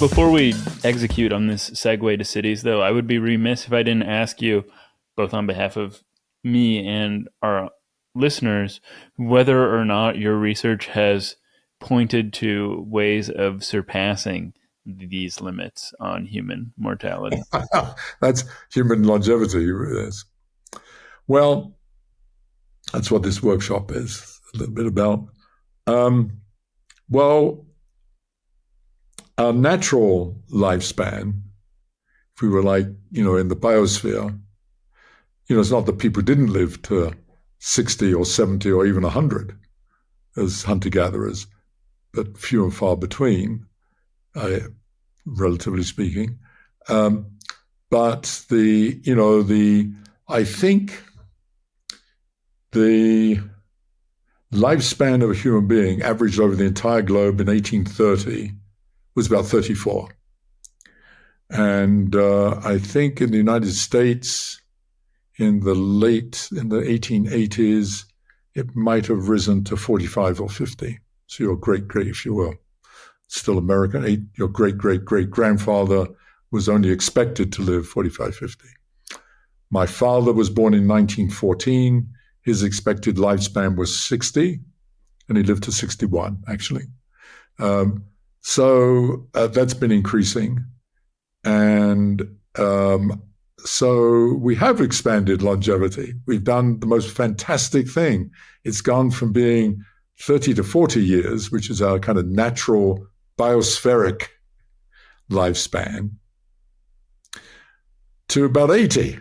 Before we execute on this segue to cities, though, I would be remiss if I didn't ask you, both on behalf of me and our listeners, whether or not your research has pointed to ways of surpassing these limits on human mortality. That's human longevity. Yes. Well, that's what this workshop is a little bit about. Well, our natural lifespan, if we were like, in the biosphere, it's not that people didn't live to 60 or 70 or even 100 as hunter-gatherers, but few and far between, relatively speaking. But I think the lifespan of a human being averaged over the entire globe in 1830 was about 34. And I think in the United States, in the 1880s, it might have risen to 45 or 50. So your great-great, if you will, still American, your great-great-great-grandfather was only expected to live 45, 50. My father was born in 1914. His expected lifespan was 60, and he lived to 61, actually. So that's been increasing. And so we have expanded longevity. We've done the most fantastic thing. It's gone from being 30 to 40 years, which is our kind of natural biospheric lifespan, to about 80.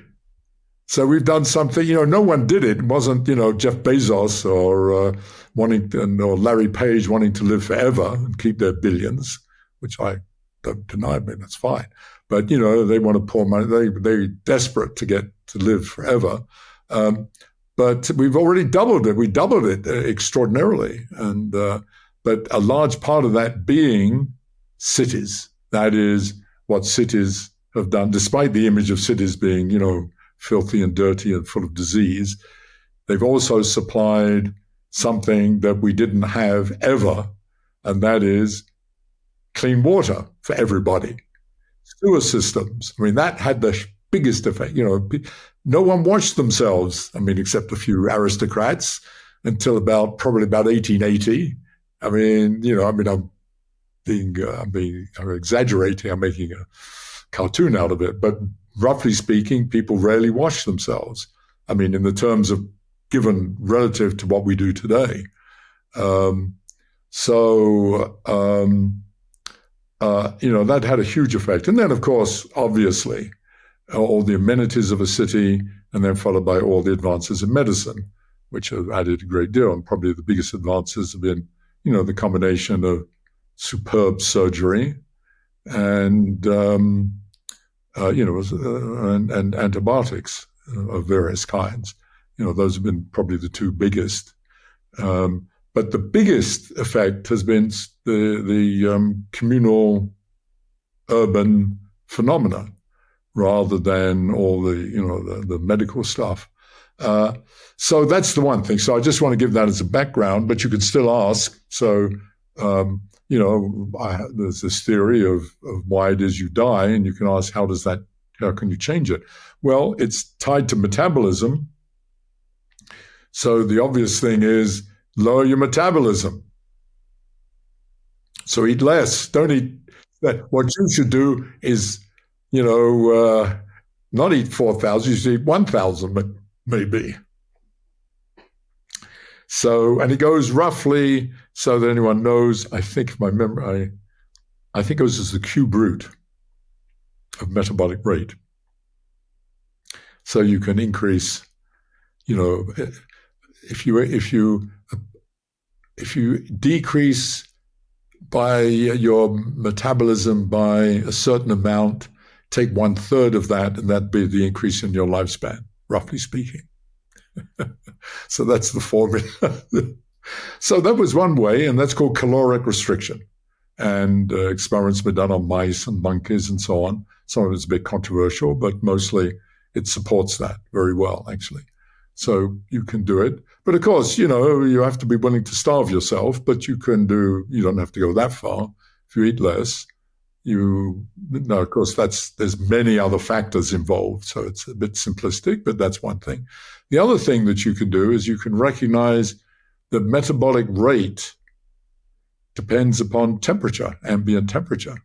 So we've done something, no one did it. It wasn't, Jeff Bezos or or Larry Page wanting to live forever and keep their billions, which I don't deny. That's fine. But, they want to pour money. They're desperate to get to live forever. But we've already doubled it. We doubled it extraordinarily. And but a large part of that being cities. That is what cities have done, despite the image of cities being, filthy and dirty and full of disease. They've also supplied something that we didn't have ever, and that is clean water for everybody. Sewer systems. That had the biggest effect. No one washed themselves, except a few aristocrats, until probably about 1880. I'm exaggerating. I'm making a cartoon out of it, but roughly speaking, people rarely wash themselves. In the terms of given relative to what we do today. That had a huge effect. And then, of course, obviously, all the amenities of a city, and then followed by all the advances in medicine, which have added a great deal. And probably the biggest advances have been, the combination of superb surgery and and antibiotics of various kinds. Those have been probably the two biggest. But the biggest effect has been the communal urban phenomena, rather than all the medical stuff. So that's the one thing. So I just want to give that as a background, but you could still ask. So, there's this theory of why it is you die, and you can ask, how can you change it? Well, it's tied to metabolism. So the obvious thing is lower your metabolism. So eat less. Don't eat that. What you should do is, not eat 4,000, you should eat 1,000 maybe. So, and it goes roughly, so that anyone knows, I think if my memory, I think it was as the cube root of metabolic rate. So you can increase, if you decrease by your metabolism by a certain amount, take 1/3 of that, and that'd be the increase in your lifespan, roughly speaking. So that's the formula. So that was one way, and that's called caloric restriction. And experiments have been done on mice and monkeys and so on. Some of it's a bit controversial, but mostly it supports that very well, actually. So you can do it. But of course, you have to be willing to starve yourself, but you don't have to go that far if you eat less. No, of course, there's many other factors involved, so it's a bit simplistic, but that's one thing. The other thing that you can do is you can recognize that metabolic rate depends upon temperature, ambient temperature.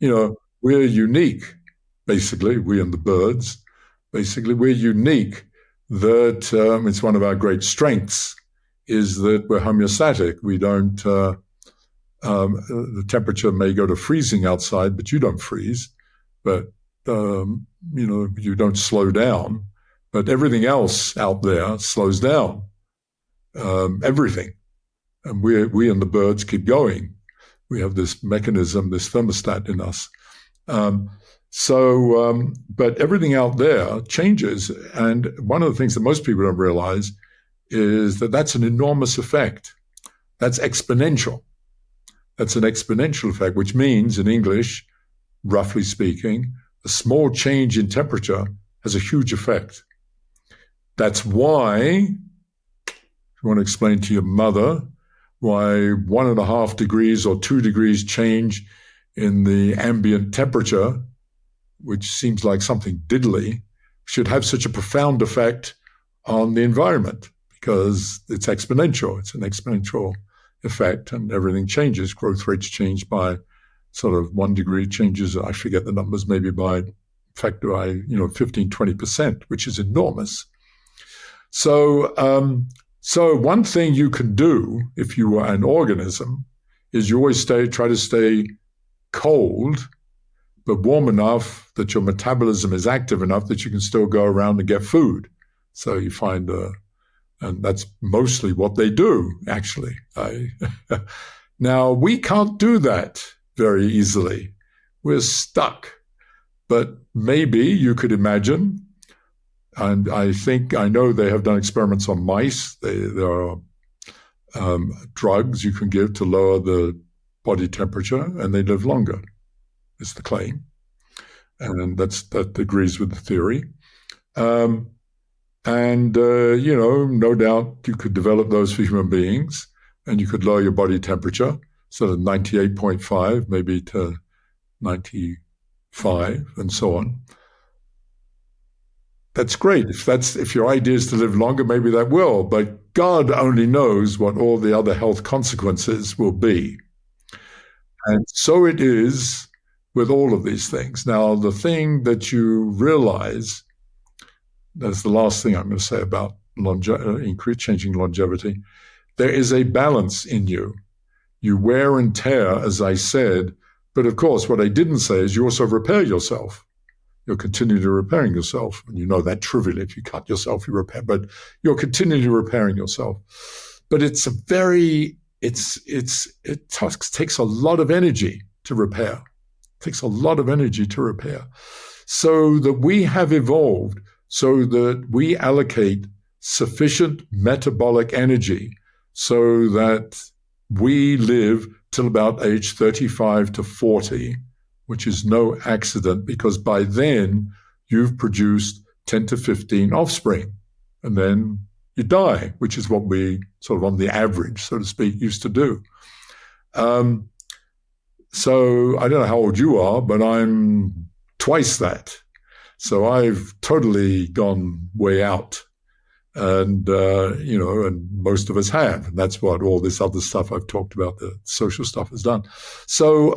We're unique, basically, we and the birds, basically, we're unique that it's one of our great strengths is that we're homeostatic. We don't, the temperature may go to freezing outside, but you don't freeze. But, you don't slow down. But everything else out there slows down. Everything. And we and the birds keep going. We have this mechanism, this thermostat in us. But everything out there changes. And one of the things that most people don't realize is that that's an enormous effect. That's exponential. That's an exponential effect, which means in English, roughly speaking, a small change in temperature has a huge effect. That's why, if you want to explain to your mother why 1.5 degrees or 2 degrees change in the ambient temperature, which seems like something diddly, should have such a profound effect on the environment because it's exponential. It's an exponential effect and everything changes. Growth rates change by sort of 1 degree changes, I forget the numbers, maybe by 15, 20%, which is enormous. So one thing you can do if you are an organism is you always try to stay cold, but warm enough that your metabolism is active enough that you can still go around and get food. So you find, and that's mostly what they do, actually. Now, we can't do that very easily. We're stuck. But maybe you could imagine, and I know they have done experiments on mice. There are drugs you can give to lower the body temperature, and they live longer, is the claim. And that agrees with the theory. No doubt you could develop those for human beings, and you could lower your body temperature, sort of 98.5, maybe to 95, and so on. That's great. If your idea is to live longer, maybe that will, but God only knows what all the other health consequences will be. And so it is with all of these things. Now, the thing that you realize, that's the last thing I'm going to say about changing longevity, there is a balance in you. You wear and tear, as I said, but of course, what I didn't say is you also repair yourself. You'll continue to repairing yourself. And you know that trivially, if you cut yourself, you repair, but you're continually repairing yourself. But it takes a lot of energy to repair. It takes a lot of energy to repair. So that we have evolved so that we allocate sufficient metabolic energy so that we live till about age 35 to 40, which is no accident because by then you've produced 10 to 15 offspring and then you die, which is what we sort of on the average, so to speak, used to do. So I don't know how old you are, but I'm twice that. So I've totally gone way out. And, and most of us have. And that's what all this other stuff I've talked about, the social stuff, has done. So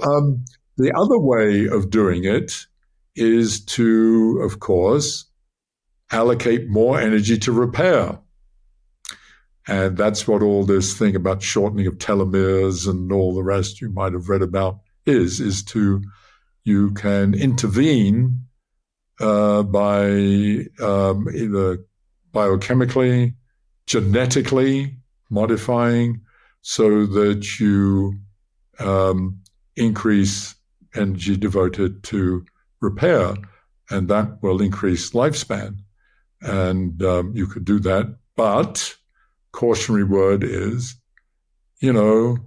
the other way of doing it is to, of course, allocate more energy to repair. And that's what all this thing about shortening of telomeres and all the rest you might have read about is you can intervene by either biochemically, genetically modifying so that you increase energy devoted to repair, and that will increase lifespan. And you could do that, but cautionary word is, and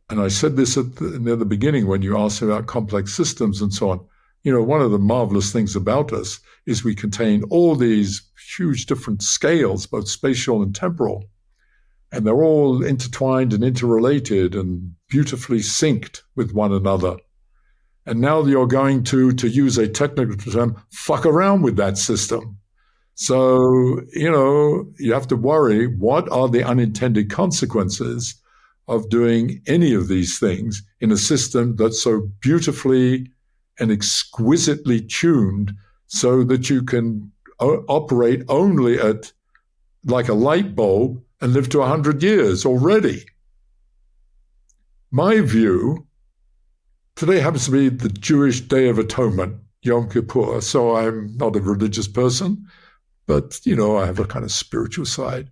I said this near the beginning when you asked about complex systems and so on, one of the marvelous things about us is we contain all these huge different scales, both spatial and temporal, and they're all intertwined and interrelated and beautifully synced with one another. And now you're going to use a technical term, fuck around with that system. So, you have to worry, what are the unintended consequences of doing any of these things in a system that's so beautifully and exquisitely tuned so that you can operate only at like a light bulb and live to 100 years already. My view, today happens to be the Jewish Day of Atonement, Yom Kippur, so I'm not a religious person, but, I have a kind of spiritual side.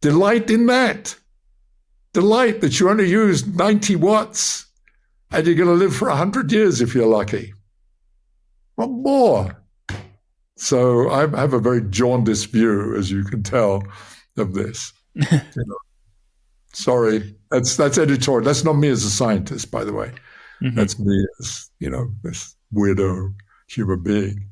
Delight in that. Delight that you only use 90 watts and you're going to live for 100 years if you're lucky. What more? So I have a very jaundiced view, as you can tell, of this. Sorry, that's editorial. That's not me as a scientist, by the way. Mm-hmm. That's me as, this weirdo human being.